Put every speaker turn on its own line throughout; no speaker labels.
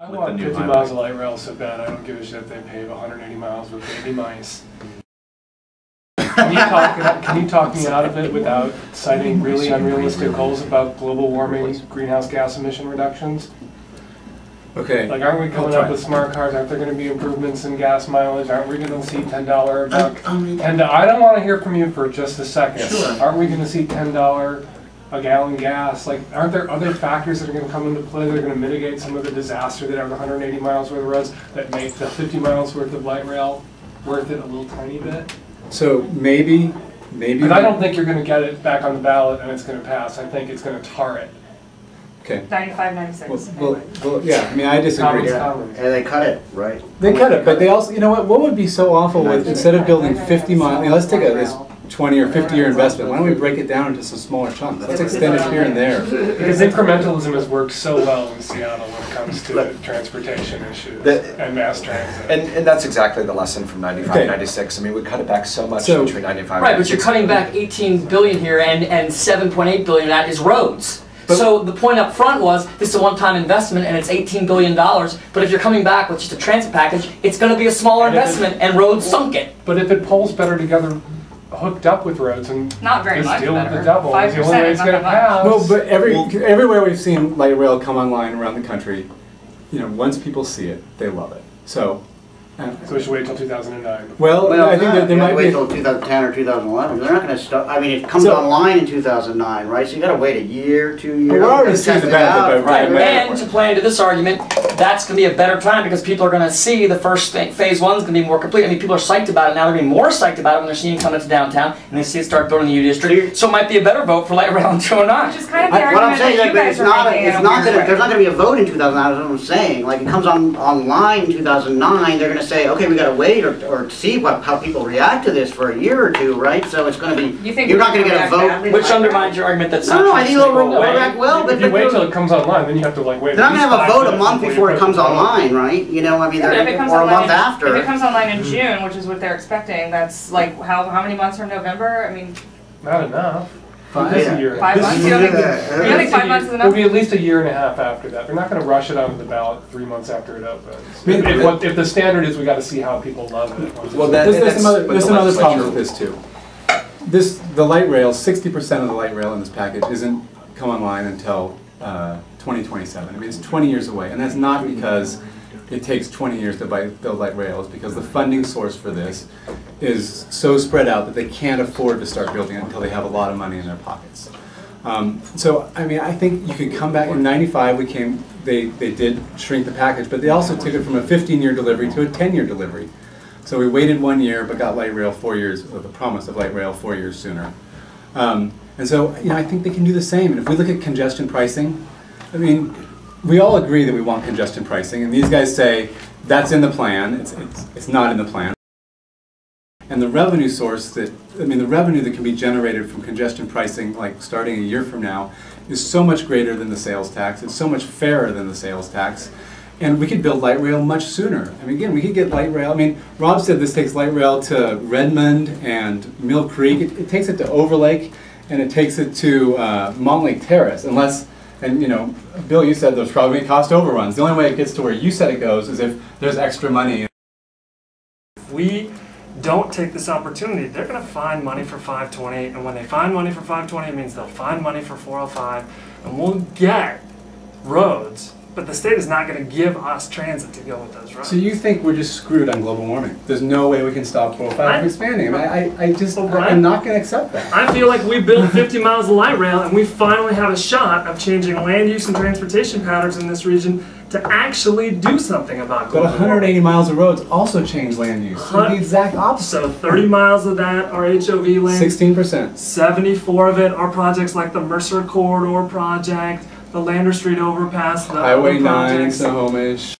I want 50 miles of light rail so bad I don't give a shit if they pave 180 miles with baby mice. Can you talk me out of it without citing really unrealistic goals about global warming, greenhouse gas emission reductions?
Okay.
Like, aren't we coming up with smart cars? Aren't there going to be improvements in gas mileage? Aren't we going to see $10 a buck? And I don't want to hear from you for just a second.
Sure.
Aren't we going to see $10 a gallon gas? Like, aren't there other factors that are going to come into play that are going to mitigate some of the disaster that are 180 miles worth of roads that make the 50 miles worth of light rail worth it a little tiny bit?
So maybe.
But I don't think you're going to get it back on the ballot and it's going to pass. I think it's going to tar it.
Okay.
95, 96.
Well, yeah. I mean, I disagree.
Commons.
And they cut it, right?
They cut it, but they also, you know what? What would be so awful with instead of building 50 miles? Let's take this 20 or 50-year investment. Why don't we break it down into some smaller chunks? Let's extend it here and there.
Because incrementalism has worked so well in Seattle when it comes to transportation issues and mass transit.
And that's exactly the lesson from 95, 96. I mean, we cut it back so much between 95 and 96.
Right, but you're cutting back 18 billion here, and 7.8 billion of that is roads. So the point up front was, this is a one-time investment and it's $18 billion, but if you're coming back with just a transit package, it's going to be a smaller investment and roads sunk it.
But if it pulls better together, hooked up with roads and
not very much
deal
better.
with the double, is the only way it's going to pass.
No, but everywhere we've seen light rail come online around the country, you know, once people see it, they love it. So
we should wait till 2009.
Well, I think that there might
wait
be
till 2010 or 2011. They're not going to start. I mean, it comes online in 2009, right? So you got to wait a year, 2 years.
We're already seeing the benefit.
Right, and to play into this argument, that's going to be a better time because people are going to see the first phase one's going to be more complete. I mean, people are psyched about it now. They're going to be more psyched about it when they're seeing it come into downtown and they see it start building the U district. So it might be a better vote for light rail in 209.
Which is kind of the
what I'm
argument
saying
that
is
you guys
there's not going to be a vote in 2009. That's what I'm saying. Like, it comes online in 2009. They're going to say, okay, we got to wait or see how people react to this for a year or two, right? So it's going to be. You're not going to get a vote.
Which undermines your argument that
No, I think they'll react well. But
if you wait till it comes online, then you have to like wait.
They're not going to have a vote a month before it comes online, right? You know, I mean, or a month after.
If it comes online in June, which is what they're expecting, that's like how many months from November? I mean,
not enough.
5
years.
5 months? You don't think 5 months is enough?
It'll be at least a year and a half after that. They're not going to rush it onto the ballot 3 months after it opens. If the standard is we got to see how people love it.
Well, there's some other problems with this too. The light rail, 60% of the light rail in this package isn't come online until 2027. I mean, it's 20 years away, and that's not because it takes 20 years to build light rail. It's because the funding source for this is so spread out that they can't afford to start building it until they have a lot of money in their pockets. So, I mean, I think you could come back in '95. They did shrink the package, but they also took it from a 15-year delivery to a 10-year delivery. So we waited 1 year, but got light rail 4 years, or the promise of light rail 4 years sooner. And so, you know, I think they can do the same. And if we look at congestion pricing, I mean, we all agree that we want congestion pricing, and these guys say that's in the plan. It's not in the plan. And the revenue source the revenue that can be generated from congestion pricing, like starting a year from now, is so much greater than the sales tax. It's so much fairer than the sales tax. And we could build light rail much sooner. I mean, again, we could get light rail. I mean, Rob said this takes light rail to Redmond and Mill Creek. It takes it to Overlake, and it takes it to Montlake Terrace, and you know, Bill, you said there's probably cost overruns. The only way it gets to where you said it goes is if there's extra money.
If we don't take this opportunity, they're going to find money for 520, and when they find money for 520, it means they'll find money for 405, and we'll get roads. But the state is not going to give us transit to go with those roads.
So you think we're just screwed on global warming? There's no way we can stop 405 from expanding. I'm not going to accept that.
I feel like we built 50 miles of light rail and we finally have a shot of changing land use and transportation patterns in this region to actually do something about global warming.
But 180 miles of roads also change land use. So the exact opposite.
So 30 miles of that are HOV land.
16%.
74 of it are projects like the Mercer Corridor project, the Lander Street overpass, the
Highway 9, Snohomish.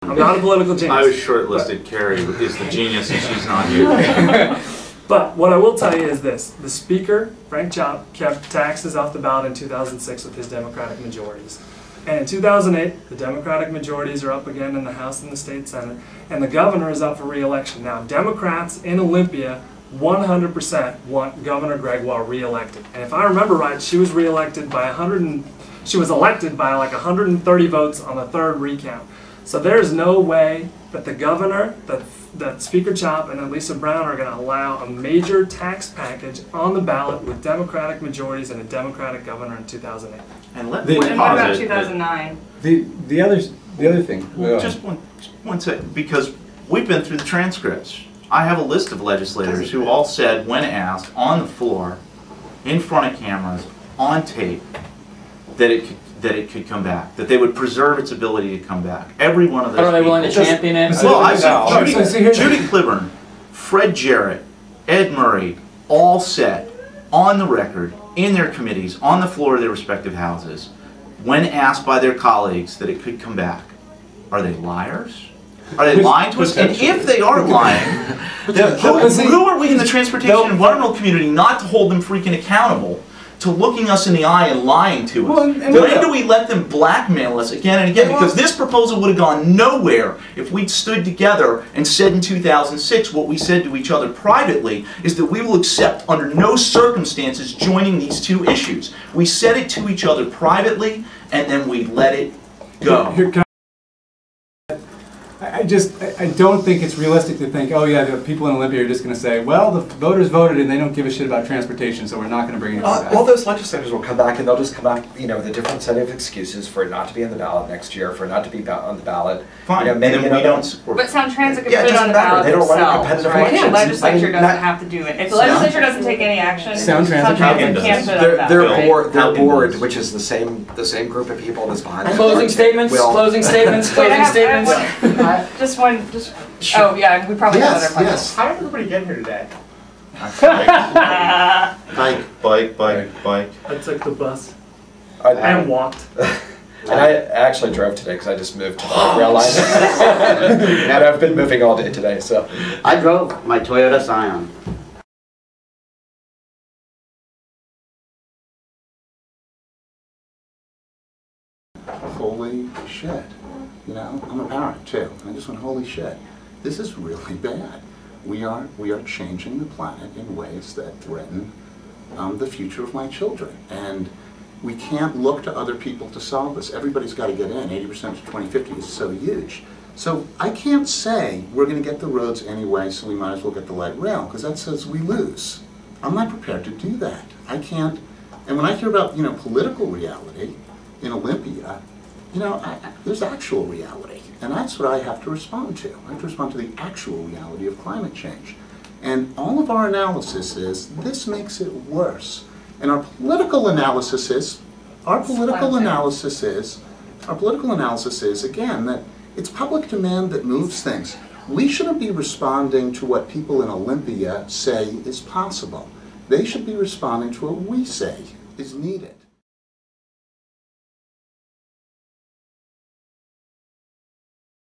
I'm not a political genius.
I was shortlisted. Carrie is the genius and she's not here.
But what I will tell you is this. The Speaker, Frank Chop, kept taxes off the ballot in 2006 with his Democratic majorities. And in 2008, the Democratic majorities are up again in the House and the State Senate, and the governor is up for re-election. Now, Democrats in Olympia 100% want Governor Gregoire re-elected. And if I remember right, she was re-elected by She was elected by like 130 votes on the third recount. So there's no way that the governor, that Speaker Chop and Lisa Brown are going to allow a major tax package on the ballot with Democratic majorities and a Democratic governor in 2008.
And let
And
me
what about
posit
2009?
The other thing.
Well, just one second, because we've been through the transcripts. I have a list of legislators who all said, when asked, on the floor, in front of cameras, on tape, that it could come back, that they would preserve its ability to come back. Every one of those.
But are they willing to champion it?
Well, I said Judy Cliburn, Fred Jarrett, Ed Murray, all said on the record, in their committees, on the floor of their respective houses, when asked by their colleagues that it could come back. Are they liars? Are they lying to us? And if they are lying, who are we in the transportation and environmental community not to hold them freaking accountable to looking us in the eye and lying to us? When do we let them blackmail us again and again? Because this proposal would have gone nowhere if we'd stood together and said in 2006 what we said to each other privately, is that we will accept under no circumstances joining these two issues. We said it to each other privately, and then we let it go.
I don't think it's realistic to think, oh yeah, the people in Olympia are just going to say, well, the voters voted and they don't give a shit about transportation, so we're not going to bring it back.
All those legislators will come back and they'll just come back, you know, with a different set of excuses for it not to be on the ballot next year, for it not to be on the ballot.
Fine,
you know, maybe,
and then we don't support it.
But Sound Transit could
Yeah, it
put it on
doesn't
the
matter.
ballot
They don't run
themselves,
competitive
right? The
elections.
legislature doesn't
not-
have to do it. If the legislature doesn't take any action,
Sound
Sound
Transit
Transit can't put it on the ballot.
Their board, which is the same group of people that's behind it.
Closing statements,
will-
closing statements,
Wait,
closing
I have
statements.
just one, oh yeah, we probably have other questions.
How did everybody get here today?
Bike.
I took the bus
I-
and walked.
And I actually drove today because I just moved to the light rail line. And I've been moving all day today, so.
I drove my Toyota Scion.
Holy shit. You know, I'm a parent too. And I just went, holy shit. This is really bad. We are changing the planet in ways that threaten the future of my children. And we can't look to other people to solve this. Everybody's got to get in. 80% to 2050 is so huge. So I can't say we're going to get the roads anyway, so we might as well get the light rail, because that says we lose. I'm not prepared to do that. I can't. And when I hear about, you know, political reality in Olympia, you know, there's actual reality. And that's what I have to respond to. I have to respond to the actual reality of climate change. And all of our analysis is, this makes it worse. And our political analysis is, again, that it's public demand that moves things. We shouldn't be responding to what people in Olympia say is possible. They should be responding to what we say is needed.